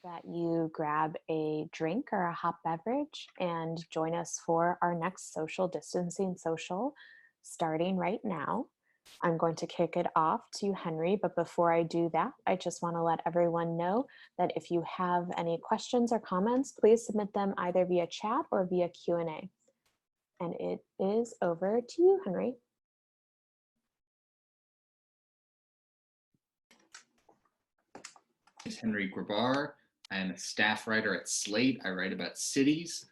that you grab a drink or a hot beverage and join us for our next social distancing social starting right now. I'm going to kick it off to Henry, but before I do that, I just want to let everyone know that if you have any questions or comments, please submit them either via chat or via Q&A. And it is over to you, Henry. Is Henry Grabar. I am a staff writer at Slate. I write about cities.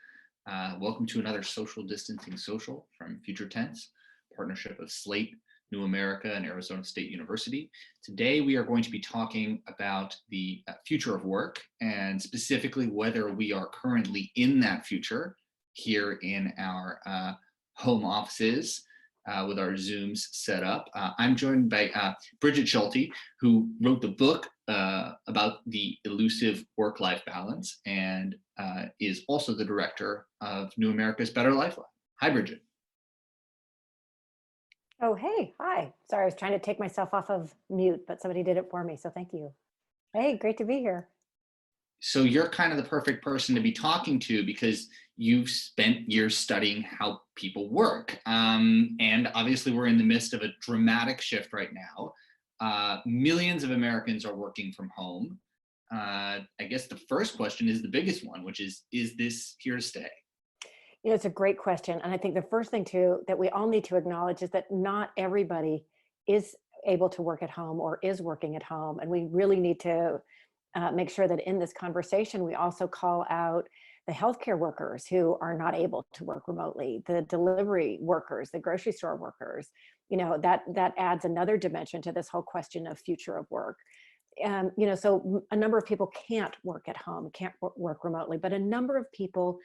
Welcome to another social distancing social from Future Tense, partnership of Slate, New America, and Arizona State University. Today, we are going to be talking about the future of work and specifically whether we are currently in that future here in our home offices. With our Zooms set up. I'm joined by Brigid Schulte, who wrote the book about the elusive work-life balance and is also the director of New America's Better Life Lab. Hi, Brigid. Oh, hey, hi. Sorry, I was trying to take myself off of mute, but somebody did it for me, so thank you. Hey, great to be here. So you're kind of the perfect person to be talking to because you've spent years studying how people work. And obviously we're in the midst of a dramatic shift right now. Millions of Americans are working from home. I guess the first question is the biggest one, which is this here to stay? You know, it's a great question. And I think the first thing too, that we all need to acknowledge is that not everybody is able to work at home or is working at home. And we really need to make sure that in this conversation, we also call out the healthcare workers who are not able to work remotely, the delivery workers, the grocery store workers. You know, that adds another dimension to this whole question of future of work. You know, so a number of people can't work at home, can't work remotely, but a number of people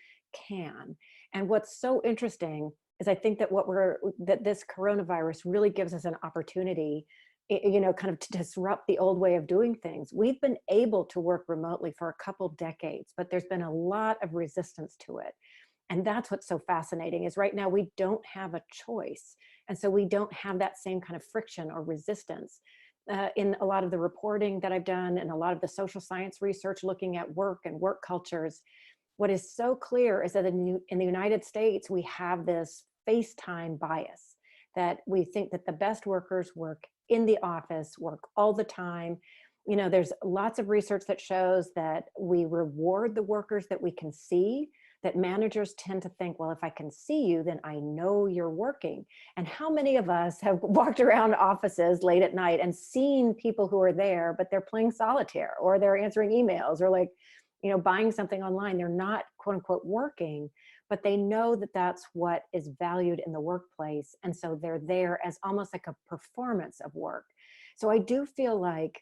can. And what's so interesting is I think that that this coronavirus really gives us an opportunity, you know, kind of to disrupt the old way of doing things. We've been able to work remotely for a couple decades, but there's been a lot of resistance to it. And that's what's so fascinating is right now we don't have a choice. And so we don't have that same kind of friction or resistance. In a lot of the reporting that I've done and a lot of the social science research looking at work and work cultures, what is so clear is that in the United States, we have this FaceTime bias, that we think that the best workers work in the office, work all the time. You know, there's lots of research that shows that we reward the workers that we can see, that managers tend to think, well, if I can see you, then I know you're working. And how many of us have walked around offices late at night and seen people who are there, but they're playing solitaire or they're answering emails or like, you know, buying something online. They're not quote unquote working, but they know that that's what is valued in the workplace. And so they're there as almost like a performance of work. So I do feel like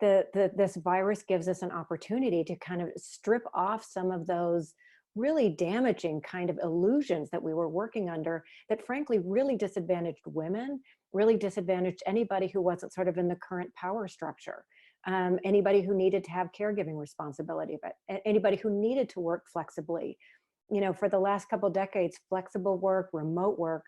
this virus gives us an opportunity to kind of strip off some of those really damaging kind of illusions that we were working under that frankly really disadvantaged women, really disadvantaged anybody who wasn't sort of in the current power structure. Anybody who needed to have caregiving responsibility, but anybody who needed to work flexibly. You know, for the last couple of decades, flexible work, remote work,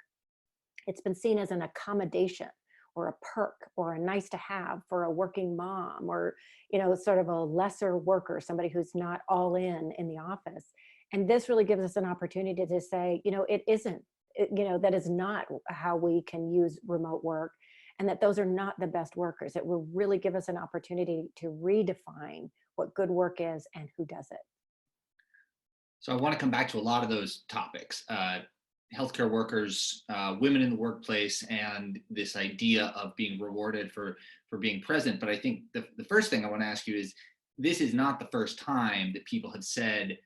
it's been seen as an accommodation or a perk or a nice to have for a working mom or, you know, sort of a lesser worker, somebody who's not all in the office. And this really gives us an opportunity to say, you know, it isn't, you know, that is not how we can use remote work and that those are not the best workers. It will really give us an opportunity to redefine what good work is and who does it. So I want to come back to a lot of those topics, healthcare workers, women in the workplace, and this idea of being rewarded for being present. But I think the first thing I want to ask you is, this is not the first time that people have said,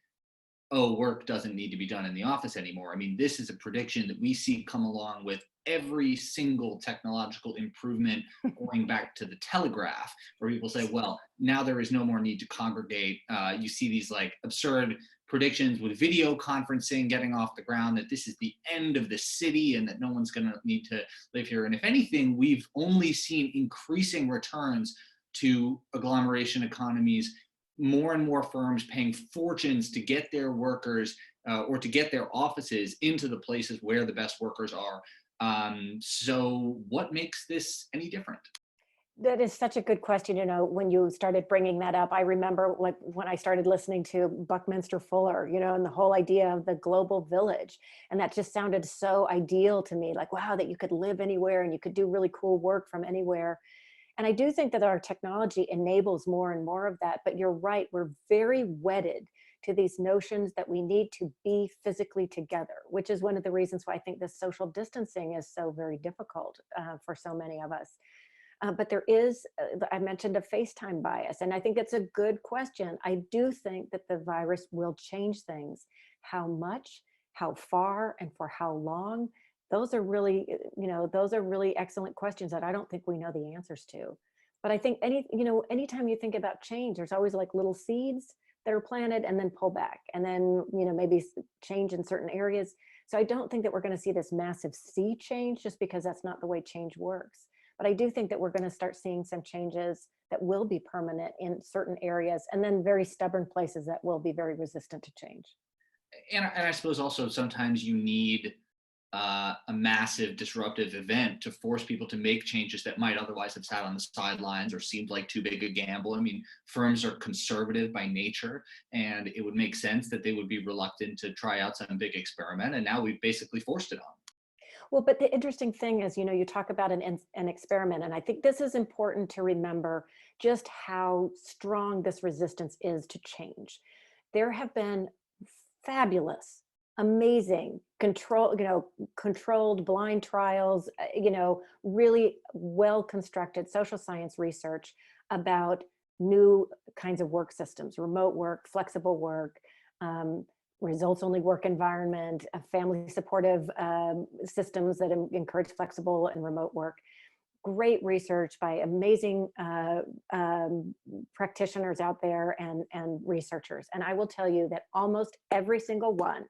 oh, work doesn't need to be done in the office anymore. I mean, this is a prediction that we see come along with every single technological improvement going back to the telegraph, where people say, well, now there is no more need to congregate. You see these like absurd predictions with video conferencing getting off the ground, that this is the end of the city and that no one's going to need to live here. And if anything, we've only seen increasing returns to agglomeration economies, more and more firms paying fortunes to get their workers or to get their offices into the places where the best workers are. So what makes this any different? That is such a good question. You know, when you started bringing that up, I remember like when I started listening to Buckminster Fuller, you know, and the whole idea of the global village. And that just sounded so ideal to me, like, wow, that you could live anywhere and you could do really cool work from anywhere. And I do think that our technology enables more and more of that. But you're right, we're very wedded to these notions that we need to be physically together, which is one of the reasons why I think this social distancing is so very difficult for so many of us. But there is, I mentioned a FaceTime bias, and I think it's a good question. I do think that the virus will change things. How much, how far, and for how long? Those are really, those are really excellent questions that I don't think we know the answers to. But I think anytime you think about change, there's always like little seeds that are planted and then pull back, and then, maybe change in certain areas. So I don't think that we're going to see this massive sea change just because that's not the way change works. But I do think that we're going to start seeing some changes that will be permanent in certain areas, and then very stubborn places that will be very resistant to change. And I suppose also sometimes you need a massive disruptive event to force people to make changes that might otherwise have sat on the sidelines or seemed like too big a gamble. I mean, firms are conservative by nature, and it would make sense that they would be reluctant to try out some big experiment. And now we've basically forced it on. Well, but the interesting thing is, you talk about an experiment, and I think this is important to remember just how strong this resistance is to change. There have been fabulous, amazing, controlled blind trials, really well constructed social science research about new kinds of work systems, remote work, flexible work, results only work environment, family supportive systems that encourage flexible and remote work. Great research by amazing practitioners out there and researchers. And I will tell you that almost every single one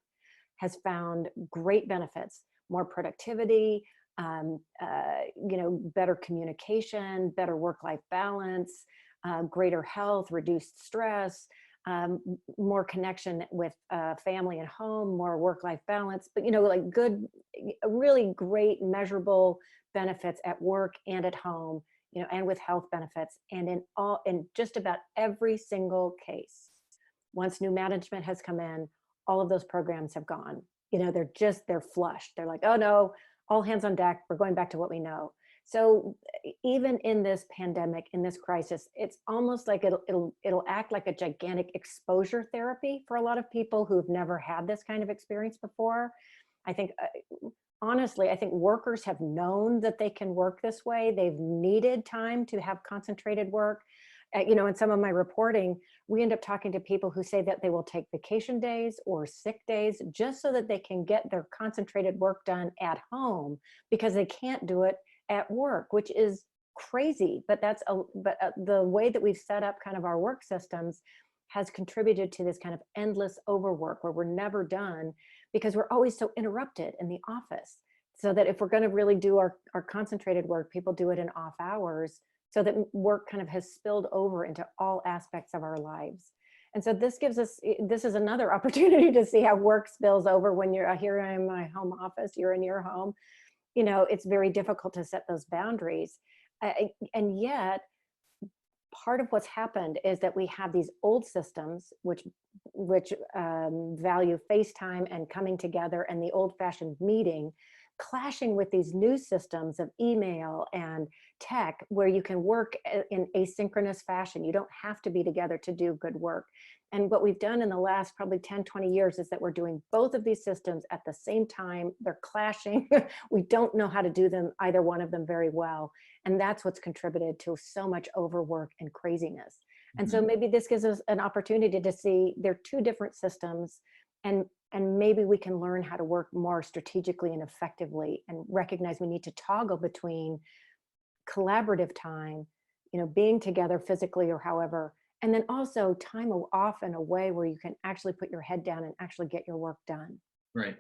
has found great benefits, more productivity, better communication, better work-life balance, greater health, reduced stress, more connection with family and home, more work-life balance, but like good, really great measurable benefits at work and at home, and with health benefits. And in just about every single case, once new management has come in, all of those programs have gone. They're flushed. They're like, oh no, all hands on deck. We're going back to what we know. So even in this pandemic, in this crisis, it's almost like it'll act like a gigantic exposure therapy for a lot of people who've never had this kind of experience before. I think, honestly, I think workers have known that they can work this way. They've needed time to have concentrated work. In some of my reporting, we end up talking to people who say that they will take vacation days or sick days just so that they can get their concentrated work done at home because they can't do it at work, which is crazy. But the way that we've set up kind of our work systems has contributed to this kind of endless overwork where we're never done because we're always so interrupted in the office. So that if we're going to really do our concentrated work, people do it in off hours, so that work kind of has spilled over into all aspects of our lives. And so this is another opportunity to see how work spills over when you're here. I'm in my home office, you're in your home. It's very difficult to set those boundaries. And yet, part of what's happened is that we have these old systems which value FaceTime and coming together and the old-fashioned meeting, clashing with these new systems of email and tech where you can work in asynchronous fashion. You don't have to be together to do good work. And what we've done in the last probably 10, 20 years is that we're doing both of these systems at the same time. They're clashing. We don't know how to do them, either one of them, very well. And that's what's contributed to so much overwork and craziness. And so maybe this gives us an opportunity to see they're two different systems, and maybe we can learn how to work more strategically and effectively and recognize we need to toggle between collaborative time, being together physically or however, and then also time off in a way where you can actually put your head down and actually get your work done. Right.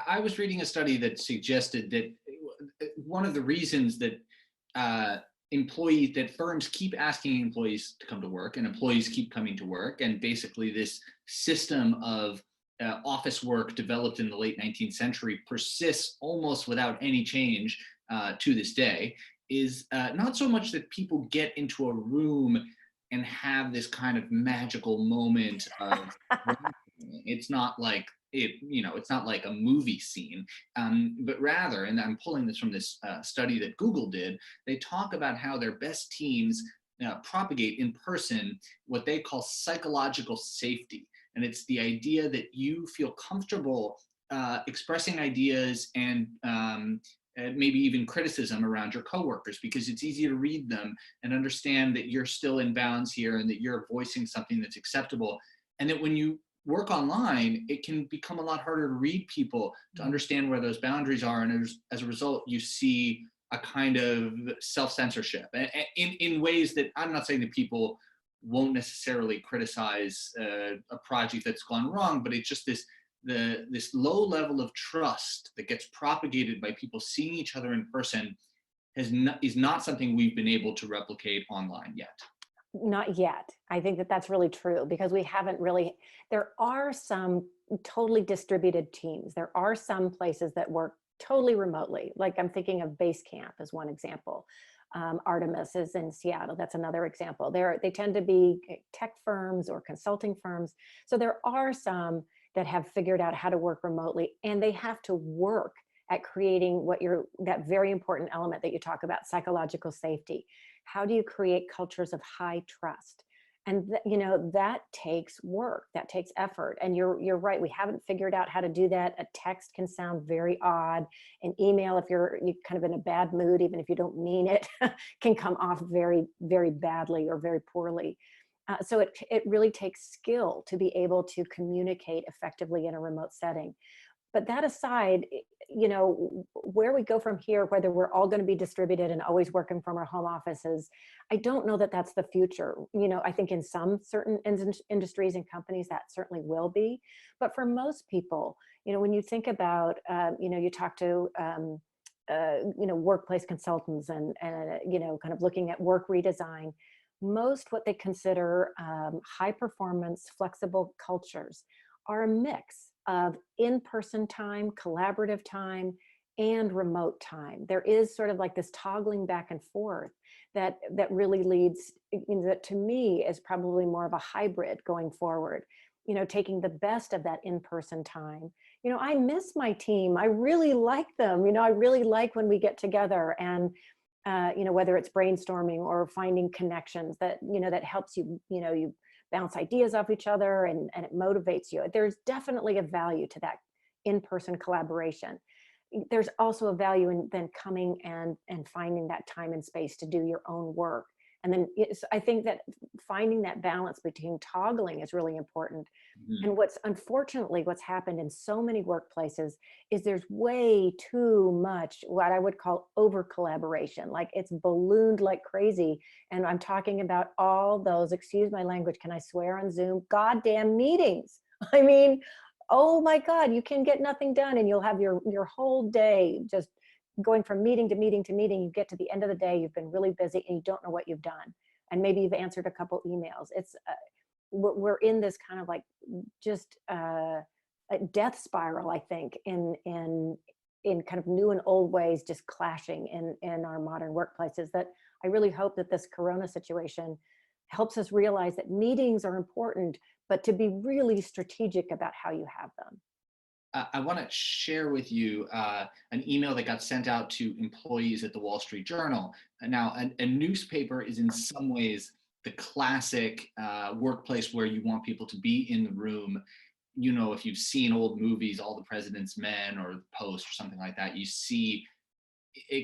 I was reading a study that suggested that one of the reasons that firms keep asking employees to come to work and employees keep coming to work, and basically this system of office work developed in the late 19th century persists almost without any change to this day, is not so much that people get into a room and have this kind of magical moment of it's not like it's not like a movie scene, but rather, and I'm pulling this from this study that Google did, they talk about how their best teams propagate in person what they call psychological safety. And it's the idea that you feel comfortable expressing ideas and maybe even criticism around your coworkers, because it's easy to read them and understand that you're still in bounds here and that you're voicing something that's acceptable. And that when you work online, it can become a lot harder to read people, to understand where those boundaries are. And as a result, you see a kind of self-censorship in ways that I'm not saying that people won't necessarily criticize a project that's gone wrong, but it's just this low level of trust that gets propagated by people seeing each other in person is not something we've been able to replicate online yet. Not yet. I think that that's really true, because we haven't really, there are some totally distributed teams. There are some places that work totally remotely. Like I'm thinking of Basecamp as one example. Artemis is in Seattle. That's another example. They tend to be tech firms or consulting firms. So there are some that have figured out how to work remotely, and they have to work at creating that very important element that you talk about, psychological safety. How do you create cultures of high trust? And that takes work, that takes effort. And you're right, we haven't figured out how to do that. A text can sound very odd. An email, if you're kind of in a bad mood, even if you don't mean it, can come off very, very badly or very poorly. So it really takes skill to be able to communicate effectively in a remote setting. But that aside, where we go from here, whether we're all going to be distributed and always working from our home offices, I don't know that that's the future. I think in some certain industries and companies that certainly will be. But for most people, when you think about, you talk to, workplace consultants and kind of looking at work redesign, most what they consider high performance, flexible cultures are a mix of in-person time, collaborative time, and remote time. There is sort of like this toggling back and forth that really leads, that to me is probably more of a hybrid going forward, taking the best of that in-person time. I miss my team. I really like them. I really like when we get together and whether it's brainstorming or finding connections that, that helps you, you bounce ideas off each other and it motivates you. There's definitely a value to that in-person collaboration. There's also a value in then coming and finding that time and space to do your own work. And then I think that finding that balance between toggling is really important. Mm-hmm. And what's happened in so many workplaces is there's way too much what I would call over collaboration. Like it's ballooned like crazy. And I'm talking about all those, excuse my language, can I swear on Zoom? Goddamn meetings. I mean, oh my God, you can get nothing done and you'll have your whole day just going from meeting to meeting to meeting. You get to the end of the day, you've been really busy and you don't know what you've done. And maybe you've answered a couple emails. It's we're in this kind of like just a death spiral, I think, in kind of new and old ways just clashing in our modern workplaces, that I really hope that this Corona situation helps us realize that meetings are important, but to be really strategic about how you have them. I want to share with you an email that got sent out to employees at the Wall Street Journal. Now, a newspaper is in some ways the classic workplace where you want people to be in the room. If you've seen old movies, All the President's Men or The Post or something like that, you see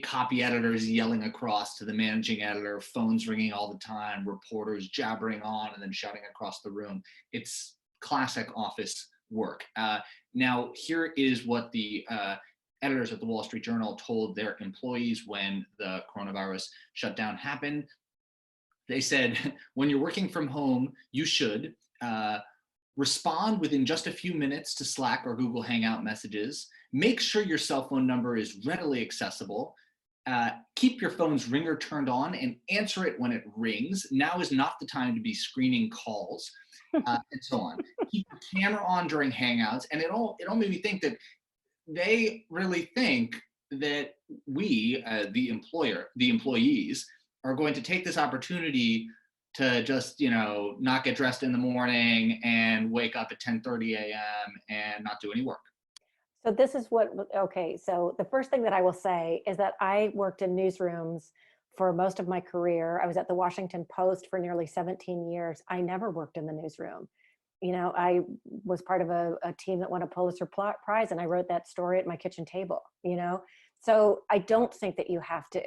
copy editors yelling across to the managing editor, phones ringing all the time, reporters jabbering on and then shouting across the room. It's classic office work. Now, here is what the editors at the Wall Street Journal told their employees when the coronavirus shutdown happened. They said, when you're working from home, you should respond within just a few minutes to Slack or Google Hangout messages. Make sure your cell phone number is readily accessible. Keep your phone's ringer turned on and answer it when it rings. Now is not the time to be screening calls. And so on. Keep the camera on during Hangouts. And it all made me think that they really think that we, the employees, are going to take this opportunity to just, not get dressed in the morning and wake up at 10:30 a.m. and not do any work. So this is what, okay, so the first thing that I will say is that I worked in newsrooms for most of my career. I was at the Washington Post for nearly 17 years. I never worked in the newsroom. I was part of a team that won a Pulitzer Prize, and I wrote that story at my kitchen table. So I don't think that you have to,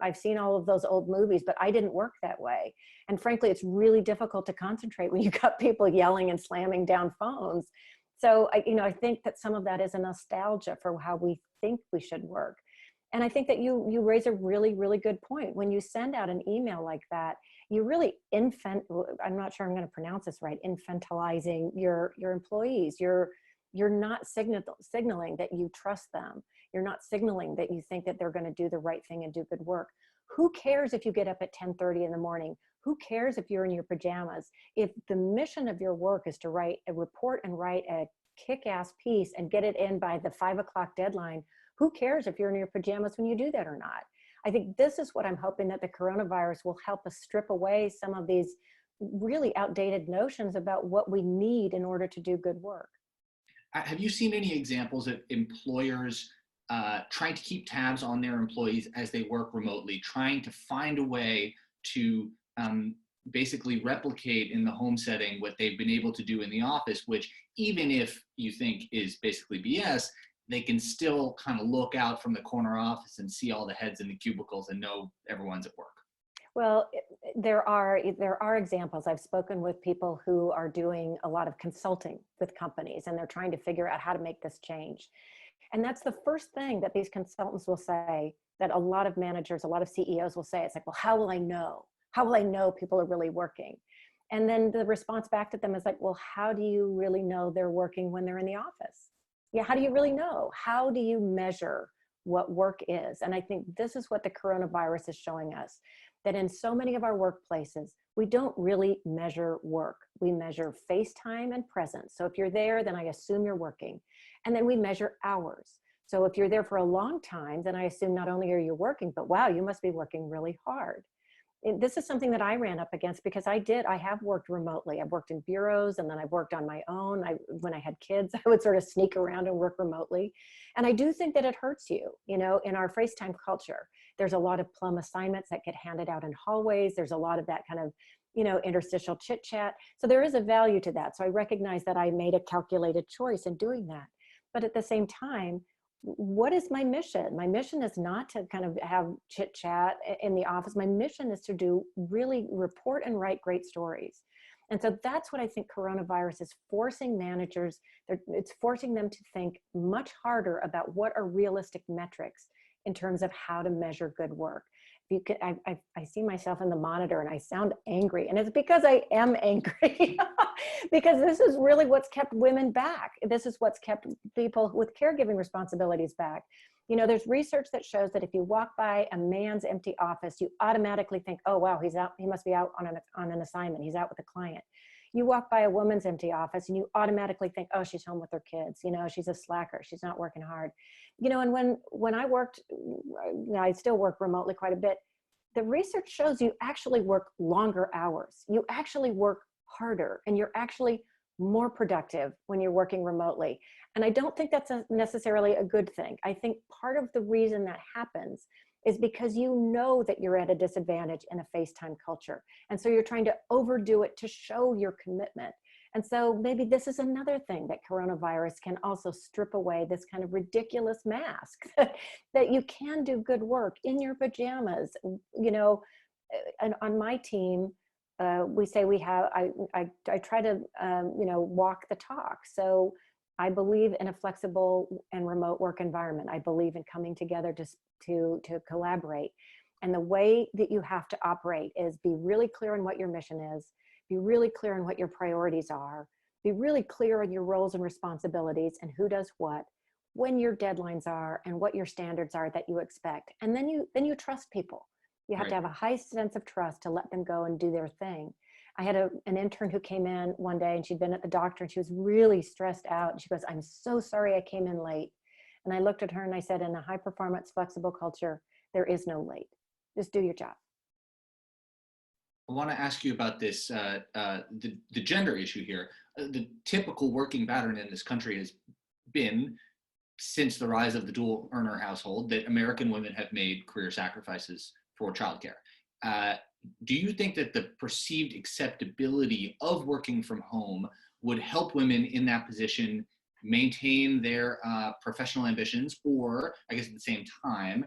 I've seen all of those old movies, but I didn't work that way. And frankly, it's really difficult to concentrate when you got people yelling and slamming down phones. So I think that some of that is a nostalgia for how we think we should work. And I think that you raise a really, really good point. When you send out an email like that, you really I'm not sure I'm going to pronounce this right, infantilizing your employees. You're not signaling that you trust them. You're not signaling that you think that they're going to do the right thing and do good work. Who cares if you get up at 10:30 in the morning? Who cares if you're in your pajamas? If the mission of your work is to write a report and write a kick-ass piece and get it in by the 5 o'clock deadline, who cares if you're in your pajamas when you do that or not? I think this is what I'm hoping that the coronavirus will help us strip away some of these really outdated notions about what we need in order to do good work. Have you seen any examples of employers trying to keep tabs on their employees as they work remotely, trying to find a way to basically replicate in the home setting what they've been able to do in the office, which even if you think is basically BS, they can still kind of look out from the corner office and see all the heads in the cubicles and know everyone's at work? Well, there are examples. I've spoken with people who are doing a lot of consulting with companies, and they're trying to figure out how to make this change. And that's the first thing that these consultants will say, that a lot of managers, a lot of CEOs will say. It's like, well, how will I know? How will I know people are really working? And then the response back to them is like, well, how do you really know they're working when they're in the office? Yeah, how do you really know? How do you measure what work is? And I think this is what the coronavirus is showing us, that in so many of our workplaces, we don't really measure work. We measure face time and presence. So if you're there, then I assume you're working. And then we measure hours. So if you're there for a long time, then I assume not only are you working, but wow, you must be working really hard. This is something that I ran up against because I have worked remotely. I've worked in bureaus, and then I've worked on my own. When I had kids, I would sort of sneak around and work remotely. And I do think that it hurts you, in our FaceTime culture. There's a lot of plum assignments that get handed out in hallways. There's a lot of that kind of, interstitial chit chat. So there is a value to that. So I recognize that I made a calculated choice in doing that. But at the same time, what is my mission? My mission is not to kind of have chit chat in the office. My mission is to really report and write great stories. And so that's what I think coronavirus is forcing managers. It's forcing them to think much harder about what are realistic metrics in terms of how to measure good work. I see myself in the monitor and I sound angry, and it's because I am angry because this is really what's kept women back. This is what's kept people with caregiving responsibilities back. There's research that shows that if you walk by a man's empty office, you automatically think, oh, wow, he's out. He must be out on an assignment. He's out with a client. You walk by a woman's empty office and you automatically think, oh, she's home with her kids. She's a slacker. She's not working hard. And when I worked, I still work remotely quite a bit. The research shows you actually work longer hours. You actually work harder, and you're actually more productive when you're working remotely. And I don't think that's necessarily a good thing. I think part of the reason that happens is because you know that you're at a disadvantage in a FaceTime culture. And so you're trying to overdo it to show your commitment. And so maybe this is another thing that coronavirus can also strip away, this kind of ridiculous mask that you can do good work in your pajamas. And on my team, we say I try to, walk the talk. So I believe in a flexible and remote work environment. I believe in coming together to collaborate. And the way that you have to operate is be really clear on what your mission is, be really clear on what your priorities are, be really clear on your roles and responsibilities and who does what, when your deadlines are, and what your standards are that you expect. And then you trust people. You have to have a high sense of trust to let them go and do their thing. I had an intern who came in one day, and she'd been at the doctor and she was really stressed out. And she goes, I'm so sorry I came in late. And I looked at her and I said, in a high performance, flexible culture, there is no late. Just do your job. I want to ask you about this, the gender issue here. The typical working pattern in this country has been, since the rise of the dual earner household, that American women have made career sacrifices for childcare. Do you think that the perceived acceptability of working from home would help women in that position maintain their professional ambitions, or I guess at the same time,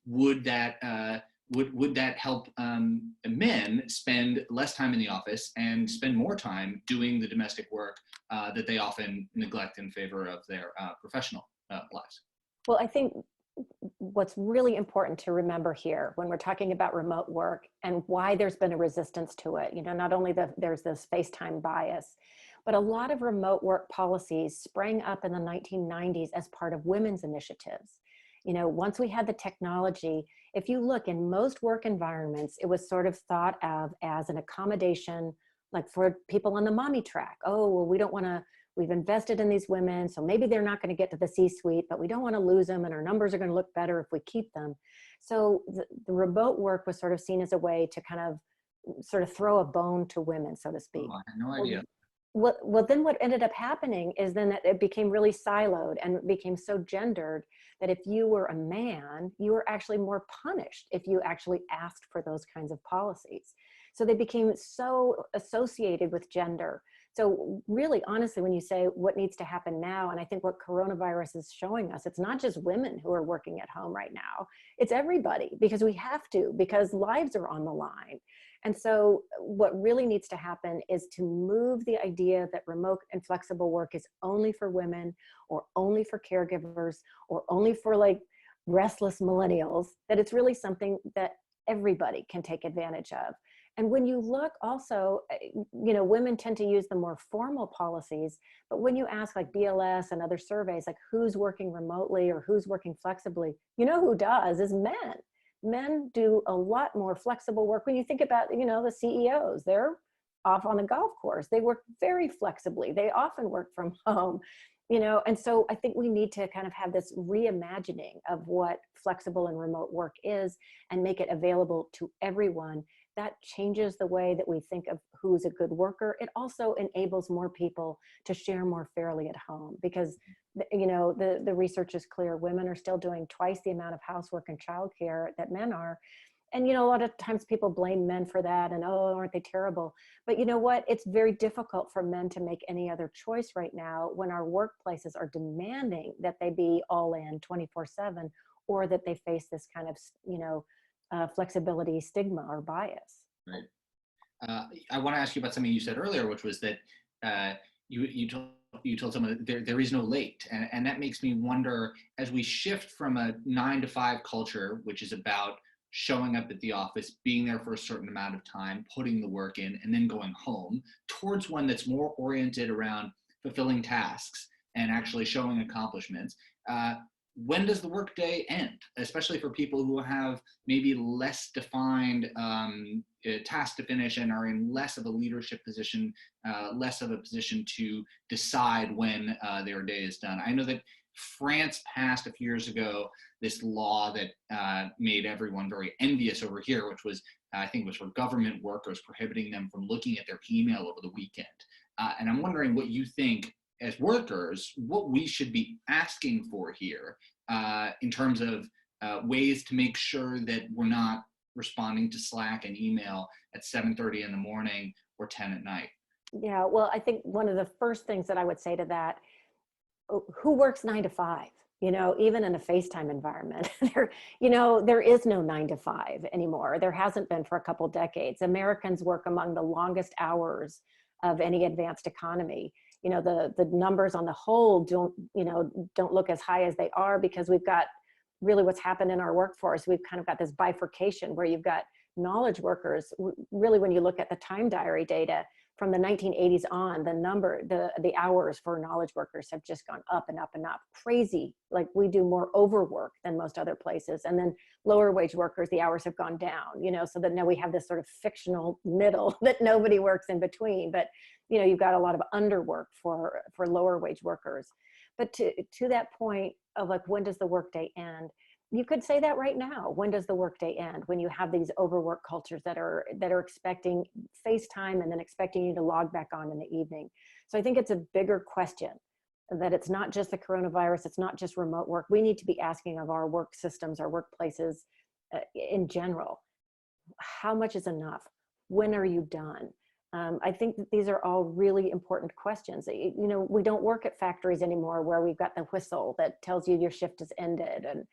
would that help men spend less time in the office and spend more time doing the domestic work that they often neglect in favor of their professional lives? Well, I think what's really important to remember here when we're talking about remote work and why there's been a resistance to it, not only there's this FaceTime bias, but a lot of remote work policies sprang up in the 1990s as part of women's initiatives. Once we had the technology, if you look in most work environments, it was sort of thought of as an accommodation, like for people on the mommy track. Oh, well, we've invested in these women, so maybe they're not going to get to the C-suite, but we don't want to lose them, and our numbers are going to look better if we keep them. So the remote work was sort of seen as a way to kind of sort of throw a bone to women, so to speak. Oh, I had no idea. Well, then what ended up happening is then that it became really siloed and it became so gendered that if you were a man, you were actually more punished if you actually asked for those kinds of policies. So they became so associated with gender. So really, honestly, when you say what needs to happen now, and I think what coronavirus is showing us, it's not just women who are working at home right now, it's everybody, because we have to, because lives are on the line. And so what really needs to happen is to move the idea that remote and flexible work is only for women or only for caregivers or only for like restless millennials, that it's really something that everybody can take advantage of. And when you look also, women tend to use the more formal policies, but when you ask like BLS and other surveys, like who's working remotely or who's working flexibly, who does is men. Men do a lot more flexible work. When you think about, the CEOs, they're off on the golf course. They work very flexibly. They often work from home, and so I think we need to kind of have this reimagining of what flexible and remote work is and make it available to everyone. That changes the way that we think of who's a good worker. It also enables more people to share more fairly at home because, the research is clear. Women are still doing twice the amount of housework and childcare that men are. And, a lot of times people blame men for that and, oh, aren't they terrible? But you know what? It's very difficult for men to make any other choice right now when our workplaces are demanding that they be all in 24/7 or that they face this kind of, flexibility stigma or bias. Right. I want to ask you about something you said earlier, which was that you told someone that there is no late, and that makes me wonder, as we shift from a 9-to-5 culture, which is about showing up at the office, being there for a certain amount of time, putting the work in, and then going home, towards one that's more oriented around fulfilling tasks and actually showing accomplishments. When does the workday end, especially for people who have maybe less defined tasks to finish and are in less of a leadership position, less of a position to decide when their day is done? I know that France passed a few years ago this law that made everyone very envious over here, which was, I think it was for government workers, prohibiting them from looking at their email over the weekend. And I'm wondering what you think as workers, what we should be asking for here in terms of ways to make sure that we're not responding to Slack and email at 7:30 in the morning or 10 at night. Yeah, well, I think one of the first things that I would say to that, who works 9 to 5? Even in a FaceTime environment, there is no 9 to 5 anymore. There hasn't been for a couple decades. Americans work among the longest hours of any advanced economy. The numbers on the whole don't look as high as they are because we've got really what's happened in our workforce. We've kind of got this bifurcation where you've got knowledge workers. Really, when you look at the time diary data from the 1980s on, the hours for knowledge workers have just gone up and up and up. Crazy. Like we do more overwork than most other places. And then lower wage workers, the hours have gone down, so that now we have this sort of fictional middle that nobody works in between. But, you've got a lot of underwork for lower wage workers. But to that point of like, when does the workday end? You could say that right now. When does the workday end? When you have these overwork cultures that are expecting FaceTime and then expecting you to log back on in the evening. So I think it's a bigger question, that it's not just the coronavirus, it's not just remote work. We need to be asking of our work systems, our workplaces in general, how much is enough? When are you done? I think that these are all really important questions. You know, we don't work at factories anymore where we've got the whistle that tells you your shift has ended. And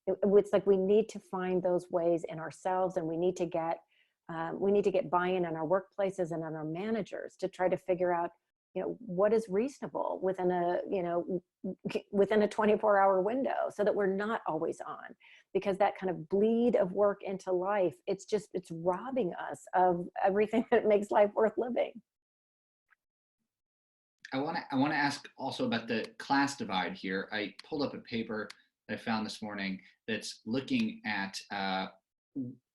it's like, we need to find those ways in ourselves, and we need to get buy-in in our workplaces and on our managers to try to figure out, you know, what is reasonable within a, you know, within a 24-hour window, so that we're not always on, because that kind of bleed of work into life, it's robbing us of everything that makes life worth living. I want to ask also about the class divide here. I pulled up a paper that I found this morning that's looking at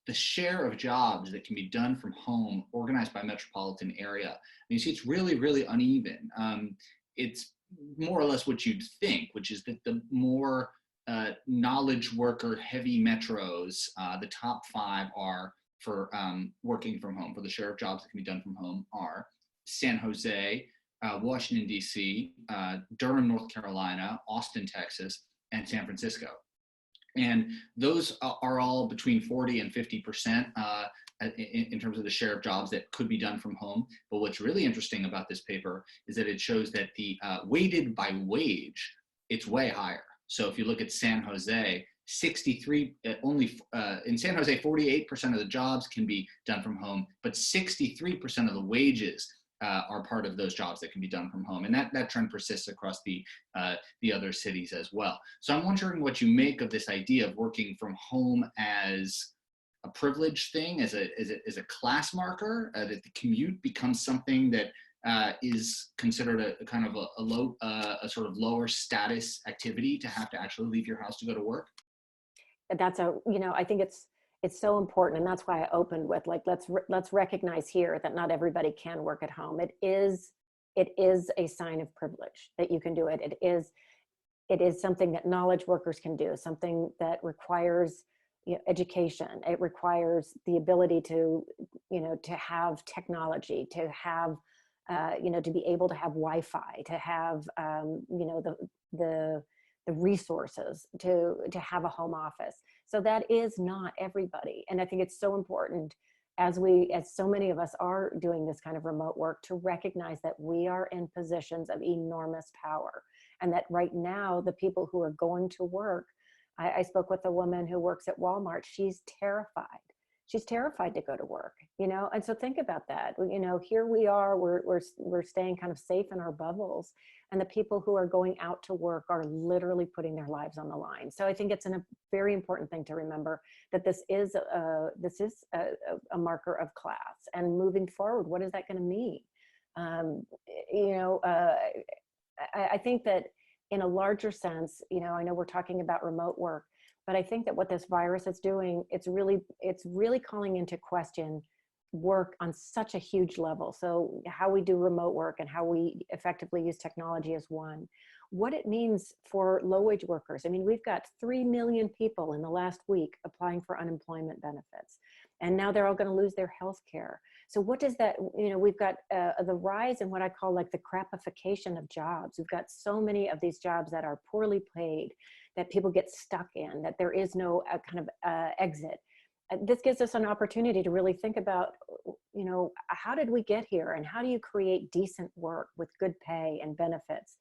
the share of jobs that can be done from home organized by metropolitan area. And you see it's really, really uneven. It's more or less what you'd think, which is that the more knowledge worker heavy metros, the top 5 are for working from home, for the share of jobs that can be done from home, are San Jose, Washington, D.C., Durham, North Carolina, Austin, Texas, and San Francisco. And those are all between 40 and 50% in terms of the share of jobs that could be done from home. But what's really interesting about this paper is that it shows that the weighted by wage, it's way higher. So if you look at San Jose, 63, in San Jose, 48% of the jobs can be done from home, but 63% of the wages are part of those jobs that can be done from home. And that trend persists across the other cities as well. So I'm wondering what you make of this idea of working from home as a privilege thing, as a class marker, that the commute becomes something that is considered a kind of a sort of lower status activity to have to actually leave your house to go to work. That's I think it's so important, and that's why I opened with, like, let's recognize here that not everybody can work at home. It is a sign of privilege that you can do it. It is something that knowledge workers can do, something that requires, you know, education. It requires the ability to, you know, to have technology, to have, to be able to have Wi-Fi, to have, the resources to have a home office. So that is not everybody. And I think it's so important, as so many of us are doing this kind of remote work, to recognize that we are in positions of enormous power. And that right now, the people who are going to work, I spoke with a woman who works at Walmart. She's terrified. She's terrified to go to work, you know? And so think about that. You know, here we are, we're staying kind of safe in our bubbles, and the people who are going out to work are literally putting their lives on the line. So I think it's a very important thing to remember that this is a marker of class. And moving forward, what is that going to mean? I think that in a larger sense, you know, I know we're talking about remote work, but I think that what this virus is doing, it's really calling into question work on such a huge level. So how we do remote work and how we effectively use technology is one. What it means for low-wage workers. I mean, we've got 3 million people in the last week applying for unemployment benefits, and now they're all going to lose their health care. So what does that, you know, we've got the rise in what I call like the crapification of jobs. We've got so many of these jobs that are poorly paid, that people get stuck in, that there is no kind of exit. This gives us an opportunity to really think about, you know, how did we get here, and how do you create decent work with good pay and benefits?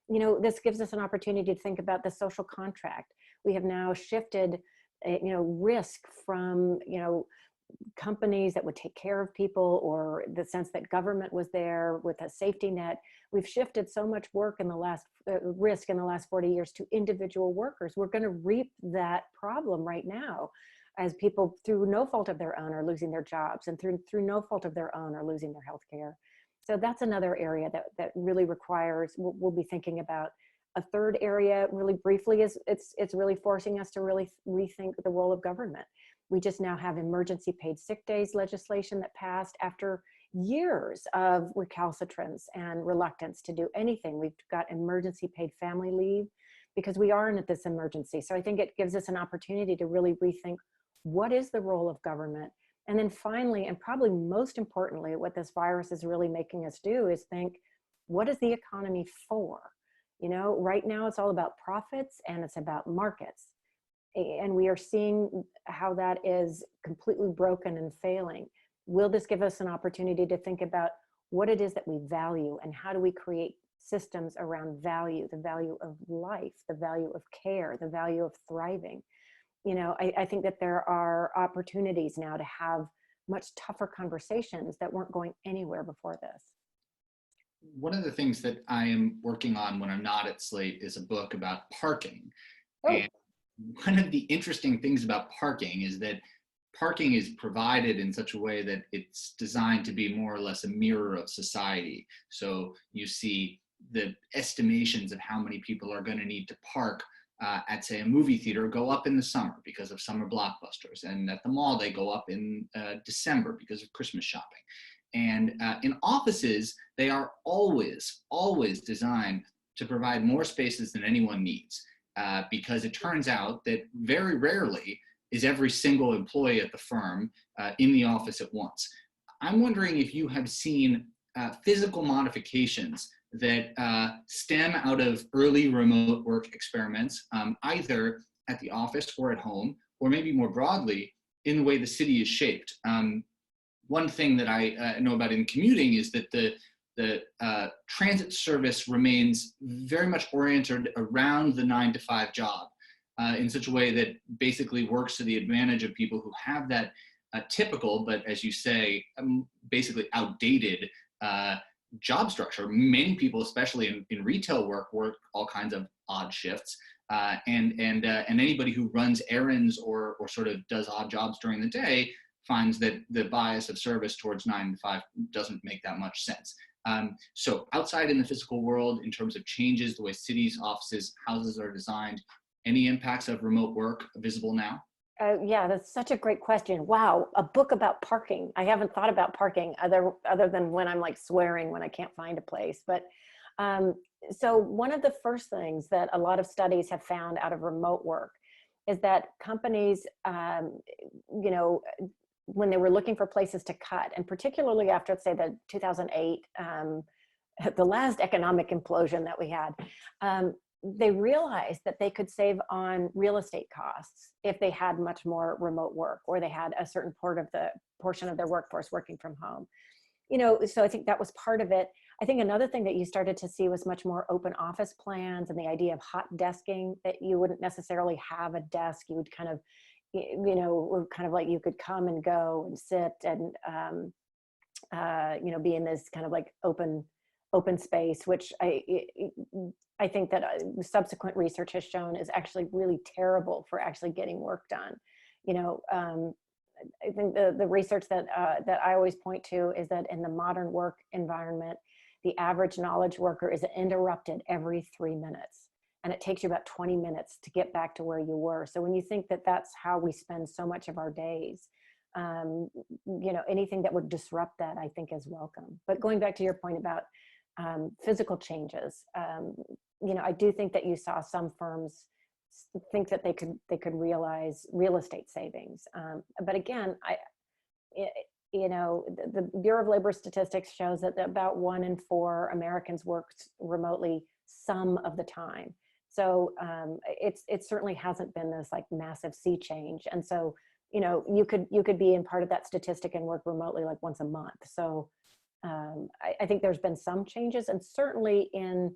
You know, this gives us an opportunity to think about the social contract. We have now shifted, risk from, companies that would take care of people, or the sense that government was there with a safety net. We've shifted so much work in the last risk in the last 40 years to individual workers. We're going to reap that problem right now, as people, through no fault of their own, are losing their jobs, and through no fault of their own, are losing their health care. So that's another area that really requires, we'll be thinking about. A third area, really briefly, is it's really forcing us to really rethink the role of government. We just now have emergency paid sick days legislation that passed after years of recalcitrance and reluctance to do anything. We've got emergency paid family leave because we are in this emergency. So I think it gives us an opportunity to really rethink, what is the role of government? And then finally, and probably most importantly, what this virus is really making us do is think, what is the economy for? You know, right now it's all about profits and it's about markets. And we are seeing how that is completely broken and failing. Will this give us an opportunity to think about what it is that we value and how do we create systems around value, the value of life, the value of care, the value of thriving? You know, I think that there are opportunities now to have much tougher conversations that weren't going anywhere before this. One of the things that I am working on when I'm not at Slate is a book about parking. Oh. And one of the interesting things about parking is that parking is provided in such a way that it's designed to be more or less a mirror of society. So you see the estimations of how many people are going to need to park at, say, a movie theater go up in the summer because of summer blockbusters. And at the mall, they go up in December because of Christmas shopping. And in offices, they are always designed to provide more spaces than anyone needs. Because it turns out that very rarely is every single employee at the firm in the office at once. I'm wondering if you have seen physical modifications that stem out of early remote work experiments, either at the office or at home, or maybe more broadly, in the way the city is shaped. One thing that I know about in commuting is that the transit service remains very much oriented around the 9-to-5 job in such a way that basically works to the advantage of people who have that typical, but as you say, basically outdated job structure. Many people, especially in retail work all kinds of odd shifts, and anybody who runs errands or sort of does odd jobs during the day finds that the bias of service towards 9-to-5 doesn't make that much sense. So outside in the physical world, in terms of changes, the way cities, offices, houses are designed, any impacts of remote work visible now? Yeah, that's such a great question. Wow, a book about parking. I haven't thought about parking other than when I'm like swearing when I can't find a place. But so one of the first things that a lot of studies have found out of remote work is that companies, you know, when they were looking for places to cut, and particularly after, say, the 2008, the last economic implosion that we had, they realized that they could save on real estate costs if they had much more remote work, or they had a certain portion of their workforce working from home. You know, so I think that was part of it. I think another thing that you started to see was much more open office plans and the idea of hot desking, that you wouldn't necessarily have a desk. You would kind of, you know, kind of like you could come and go and sit and, you know, be in this kind of like open space, which I think that subsequent research has shown is actually really terrible for actually getting work done. You know, I think the research that I always point to is that in the modern work environment, the average knowledge worker is interrupted every 3 minutes. And it takes you about 20 minutes to get back to where you were. So when you think that that's how we spend so much of our days, you know, anything that would disrupt that, I think, is welcome. But going back to your point about physical changes, you know, I do think that you saw some firms think that they could realize real estate savings. But again, you know, the Bureau of Labor Statistics shows that about 1 in 4 Americans works remotely some of the time. So it certainly hasn't been this like massive sea change. And so, you know, you could be in part of that statistic and work remotely like once a month. So I think there's been some changes, and certainly in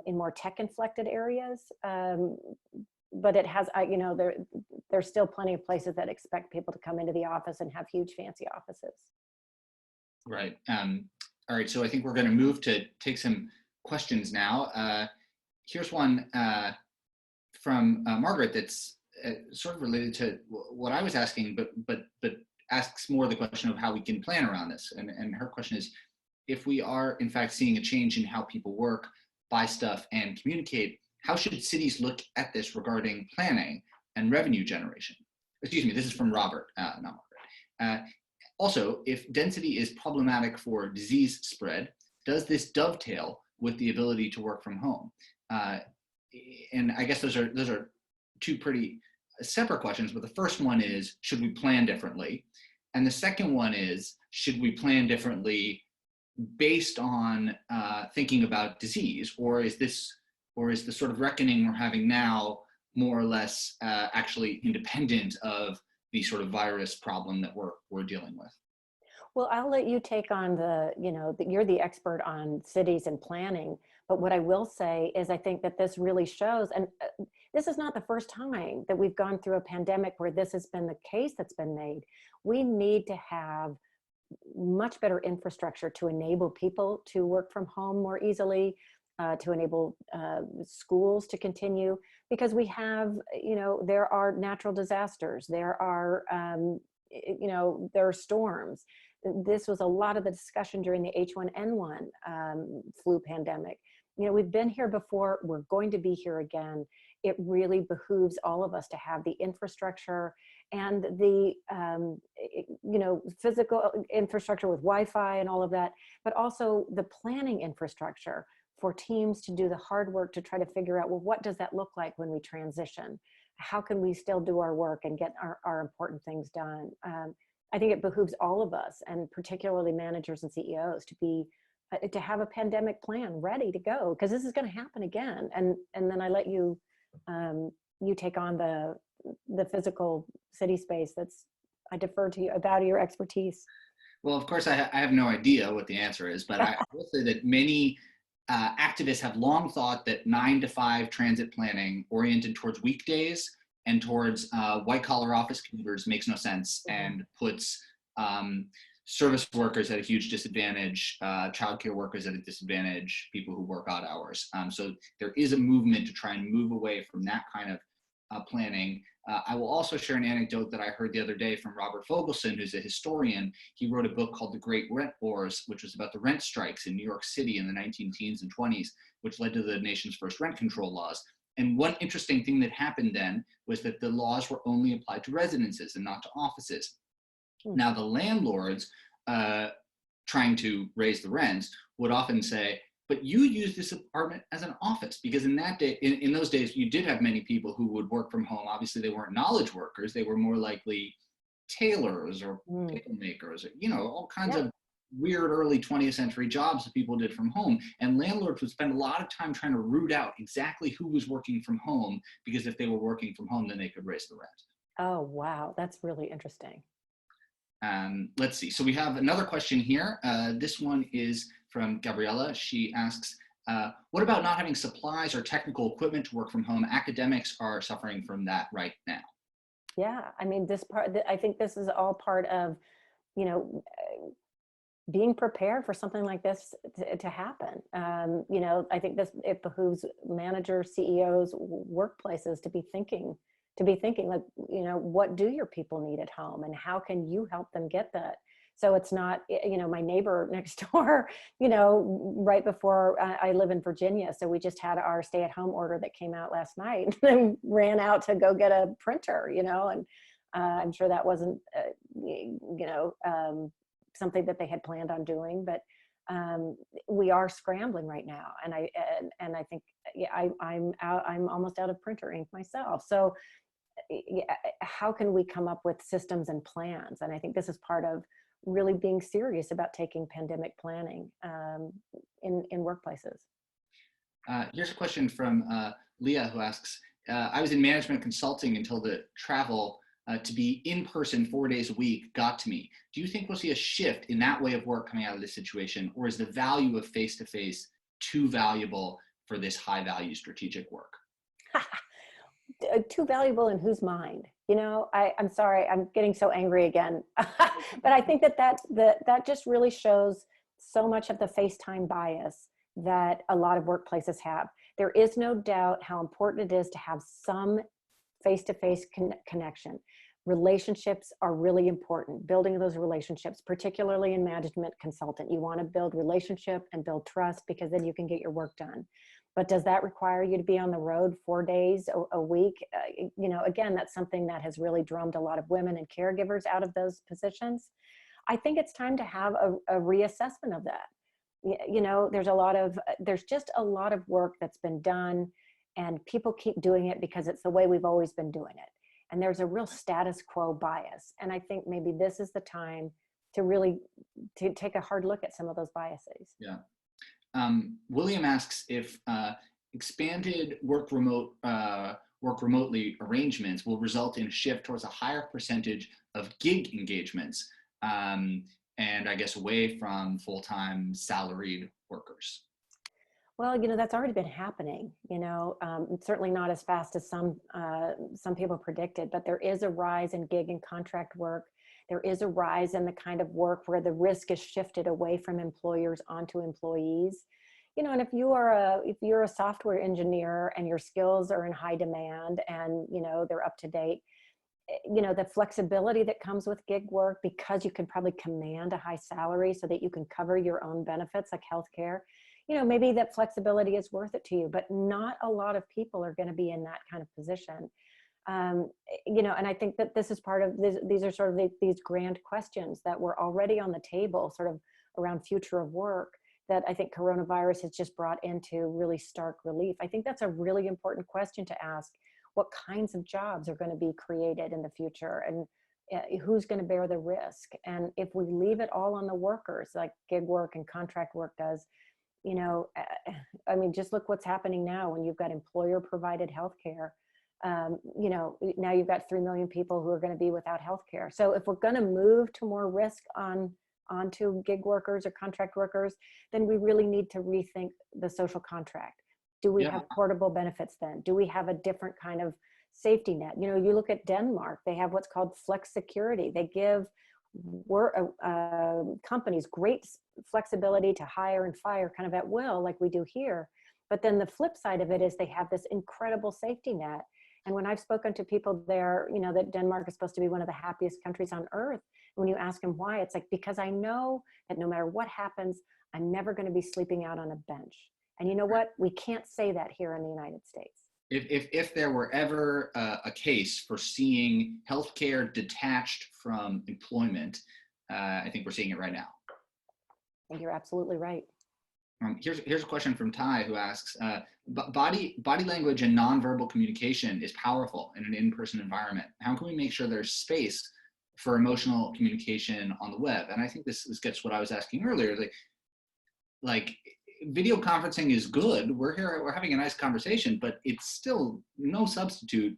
more tech-inflected areas. But it has, you know, there's still plenty of places that expect people to come into the office and have huge fancy offices. Right. All right. So I think we're going to move to take some questions now. Here's one from Margaret that's sort of related to what I was asking, but asks more the question of how we can plan around this. And her question is, if we are in fact seeing a change in how people work, buy stuff, and communicate, how should cities look at this regarding planning and revenue generation? Excuse me, this is from Robert, not Margaret. Also, if density is problematic for disease spread, does this dovetail with the ability to work from home? And I guess those are two pretty separate questions, but the first one is, should we plan differently? And the second one is, should we plan differently based on thinking about disease, or is the sort of reckoning we're having now more or less actually independent of the sort of virus problem that we're dealing with? Well, I'll let you take on you're the expert on cities and planning. But what I will say is I think that this really shows, and this is not the first time that we've gone through a pandemic where this has been the case that's been made. We need to have much better infrastructure to enable people to work from home more easily, to enable schools to continue, because we have, there are natural disasters, there are storms. This was a lot of the discussion during the H1N1 flu pandemic. We've been here before, we're going to be here again. It really behooves all of us to have the infrastructure and the physical infrastructure with Wi-Fi and all of that, but also the planning infrastructure for teams to do the hard work to try to figure out, well, what does that look like when we transition? How can we still do our work and get our important things done? I think it behooves all of us, and particularly managers and CEOs, to have a pandemic plan ready to go, because this is going to happen again. And then I let you take on the physical city space. I defer to you about your expertise. Well, of course, I have no idea what the answer is, but I will say that many activists have long thought that 9 to 5 transit planning oriented towards weekdays and towards white-collar office commuters makes no sense, and puts service workers at a huge disadvantage, childcare workers at a disadvantage, people who work odd hours. So there is a movement to try and move away from that kind of planning. I will also share an anecdote that I heard the other day from Robert Fogelson, who's a historian. He wrote a book called The Great Rent Wars, which was about the rent strikes in New York City in the 19-teens and 20s, which led to the nation's first rent control laws. And one interesting thing that happened then was that the laws were only applied to residences and not to offices. Now, the landlords trying to raise the rents would often say, but you use this apartment as an office, because in those days, you did have many people who would work from home. Obviously, they weren't knowledge workers. They were more likely tailors or pickle makers, or, all kinds of weird early 20th century jobs that people did from home. And landlords would spend a lot of time trying to root out exactly who was working from home, because if they were working from home, then they could raise the rent. Oh, wow. That's really interesting. Let's see. So we have another question here. This one is from Gabriella. She asks, what about not having supplies or technical equipment to work from home? Academics are suffering from that right now. Yeah, I mean, I think this is all part of, being prepared for something like this to happen. I think it behooves managers, CEOs, workplaces to be thinking like, what do your people need at home, and how can you help them get that? So it's not, my neighbor next door, right before, I live in Virginia, so we just had our stay-at-home order that came out last night and ran out to go get a printer, and I'm sure that wasn't, something that they had planned on doing, but we are scrambling right now, and I think I'm almost out of printer ink myself. So how can we come up with systems and plans? And I think this is part of really being serious about taking pandemic planning in workplaces. Here's a question from Leah, who asks, I was in management consulting until the travel to be in person 4 days a week got to me. Do you think we'll see a shift in that way of work coming out of this situation, or is the value of face-to-face too valuable for this high-value strategic work? Too valuable in whose mind? I'm sorry, I'm getting so angry again. But I think that just really shows so much of the FaceTime bias that a lot of workplaces have. There is no doubt how important it is to have some face-to-face connection. Relationships are really important. Building those relationships, particularly in management consultant, you want to build relationship and build trust, because then you can get your work done. But does that require you to be on the road 4 days a week? Again, that's something that has really drummed a lot of women and caregivers out of those positions. I think it's time to have a reassessment of that. You know, there's just a lot of work that's been done, and people keep doing it because it's the way we've always been doing it. And there's a real status quo bias. And I think maybe this is the time to really to take a hard look at some of those biases. Yeah. William asks if expanded work remotely arrangements will result in a shift towards a higher percentage of gig engagements, and I guess away from full-time salaried workers. Well, you know, that's already been happening, you know, certainly not as fast as some people predicted, but there is a rise in gig and contract work. There is a rise in the kind of work where the risk is shifted away from employers onto employees. You know, and if you're a software engineer and your skills are in high demand and, you know, they're up to date, you know, the flexibility that comes with gig work, because you can probably command a high salary so that you can cover your own benefits like healthcare, you know, maybe that flexibility is worth it to you, but not a lot of people are going to be in that kind of position. You know, and I think that this is part of this, these are sort of these grand questions that were already on the table sort of around future of work that I think coronavirus has just brought into really stark relief. I think that's a really important question to ask. What kinds of jobs are going to be created in the future, and who's going to bear the risk? And if we leave it all on the workers, like gig work and contract work does, you know, I mean, just look what's happening now when you've got employer provided healthcare. You know, now you've got 3 million people who are going to be without healthcare. So if we're going to move to more risk onto gig workers or contract workers, then we really need to rethink the social contract. Do we have portable benefits then? Do we have a different kind of safety net? You know, you look at Denmark, they have what's called flex security. They give companies great flexibility to hire and fire kind of at will, like we do here. But then the flip side of it is they have this incredible safety net. And when I've spoken to people there, you know, that Denmark is supposed to be one of the happiest countries on earth. When you ask them why, it's like, because I know that no matter what happens, I'm never going to be sleeping out on a bench. And you know what? We can't say that here in the United States. If there were ever a case for seeing healthcare detached from employment, I think we're seeing it right now. I think you're absolutely right. Here's a question from Ty, who asks, body language and nonverbal communication is powerful in an in-person environment. How can we make sure there's space for emotional communication on the web? And I think this gets what I was asking earlier. Like video conferencing is good. We're having a nice conversation, but it's still no substitute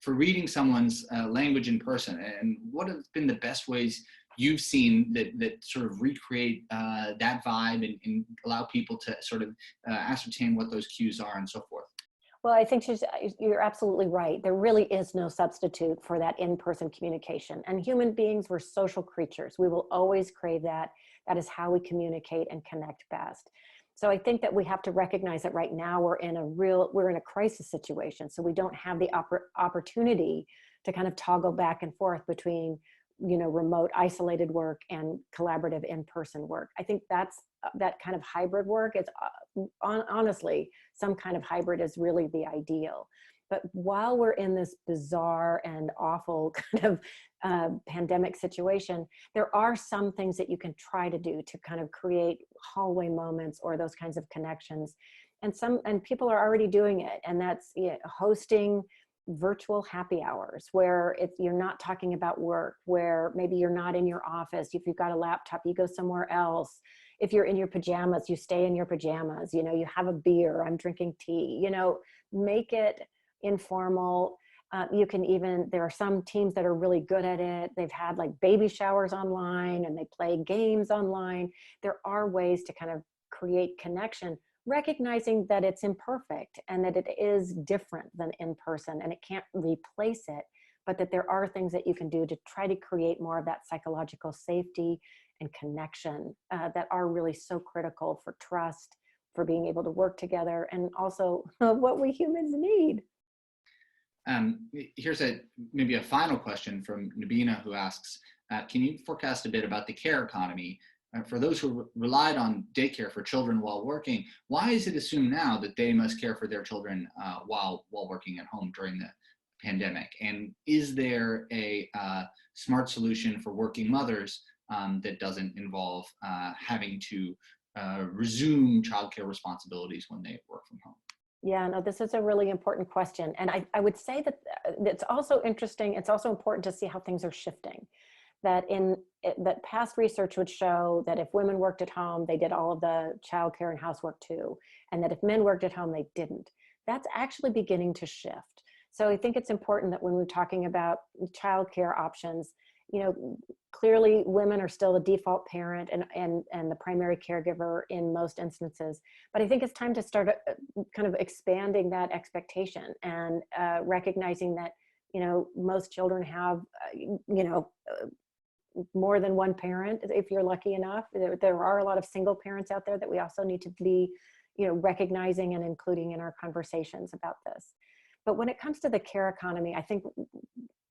for reading someone's language in person. And what have been the best ways you've seen that sort of recreate that vibe and allow people to sort of ascertain what those cues are and so forth? Well, I think you're absolutely right. There really is no substitute for that in-person communication. And human beings, we're social creatures. We will always crave that. That is how we communicate and connect best. So I think that we have to recognize that right now we're in a crisis situation. So we don't have the opportunity to kind of toggle back and forth between, you know, remote isolated work and collaborative in-person work. I think that kind of hybrid work is honestly, some kind of hybrid is really the ideal. But while we're in this bizarre and awful kind of pandemic situation, there are some things that you can try to do to kind of create hallway moments or those kinds of connections. And people are already doing it. And that's, you know, hosting virtual happy hours where you're not talking about work, where maybe you're not in your office. If you've got a laptop, you go somewhere else. If you're in your pajamas, you stay in your pajamas, you know, you have a beer, I'm drinking tea, you know, make it informal. You can even, there are some teams that are really good at it. They've had like baby showers online and they play games online. There are ways to kind of create connection, recognizing that it's imperfect and that it is different than in person and it can't replace it, but that there are things that you can do to try to create more of that psychological safety and connection that are really so critical for trust, for being able to work together, and also what we humans need. Here's maybe a final question from Nabina, who asks, can you forecast a bit about the care economy? For those who relied on daycare for children while working, why is it assumed now that they must care for their children while working at home during the pandemic? And is there a smart solution for working mothers that doesn't involve having to resume childcare responsibilities when they work from home? Yeah, no, this is a really important question. And I would say that it's also interesting. It's also important to see how things are shifting. That past research would show that if women worked at home, they did all of the childcare and housework too. And that if men worked at home, they didn't. That's actually beginning to shift. So I think it's important that when we're talking about childcare options, clearly women are still the default parent and the primary caregiver in most instances. But I think it's time to start kind of expanding that expectation and recognizing that, most children have, more than one parent, if you're lucky enough. There are a lot of single parents out there that we also need to be, recognizing and including in our conversations about this. But when it comes to the care economy, I think,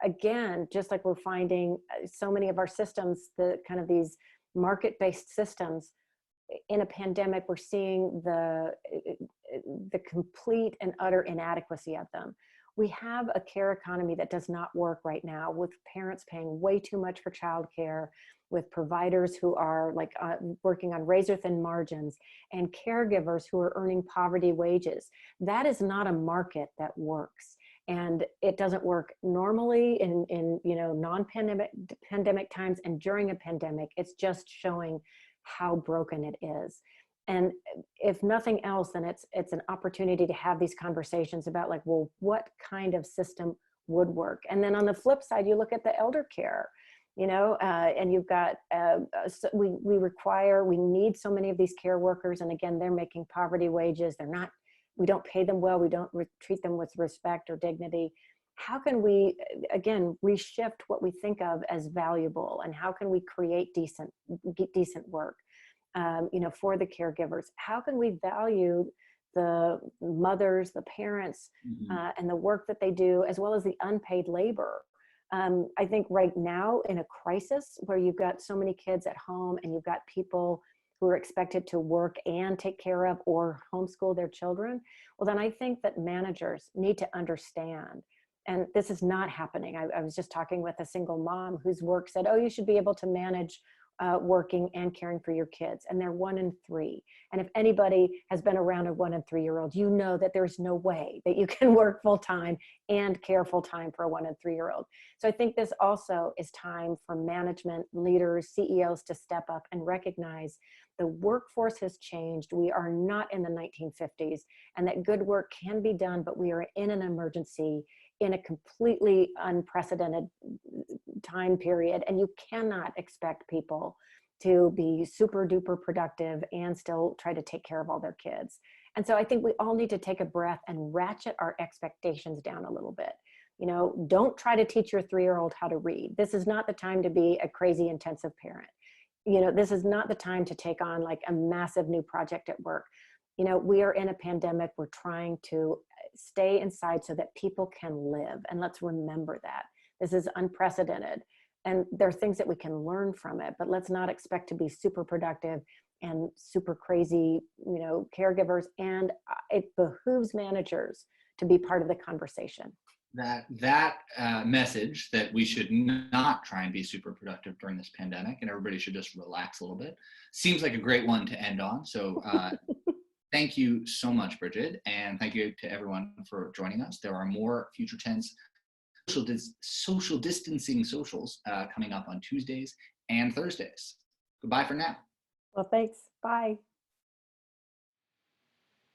again, just like we're finding so many of our systems, the kind of these market-based systems, in a pandemic, we're seeing the complete and utter inadequacy of them. We have a care economy that does not work right now, with parents paying way too much for childcare, with providers who are working on razor thin margins, and caregivers who are earning poverty wages. That is not a market that works. And it doesn't work normally in non-pandemic times, and during a pandemic, it's just showing how broken it is. And if nothing else, then it's an opportunity to have these conversations about well, what kind of system would work? And then on the flip side, you look at the elder care, and you've got, we need so many of these care workers. And again, they're making poverty wages. We don't pay them well. We don't treat them with respect or dignity. How can we, again, reshift what we think of as valuable, and how can we create decent work, for the caregivers? How can we value the mothers, the parents, and the work that they do, as well as the unpaid labor? I think right now, in a crisis where you've got so many kids at home and you've got people who are expected to work and take care of or homeschool their children, well, then I think that managers need to understand. And this is not happening. I was just talking with a single mom whose work said, oh, you should be able to manage working and caring for your kids. And they're 1 in 3. And if anybody has been around a 1 and 3-year-old, you know that there's no way that you can work full time and care full time for a 1 and 3-year-old. So I think this also is time for management, leaders, CEOs to step up and recognize the workforce has changed. We are not in the 1950s, and that good work can be done, but we are in an emergency, in a completely unprecedented time period. And you cannot expect people to be super duper productive and still try to take care of all their kids. And so I think we all need to take a breath and ratchet our expectations down a little bit. Don't try to teach your 3-year-old how to read. This is not the time to be a crazy intensive parent. This is not the time to take on a massive new project at work. We are in a pandemic. We're trying to stay inside so that people can live. And let's remember that. This is unprecedented. And there are things that we can learn from it, but let's not expect to be super productive and super crazy, caregivers. And it behooves managers to be part of the conversation. That message that we should not try and be super productive during this pandemic and everybody should just relax a little bit seems like a great one to end on. So thank you so much, Brigid, and thank you to everyone for joining us. There are more Future Tense social distancing socials coming up on Tuesdays and Thursdays. Goodbye for now. Well, thanks. Bye.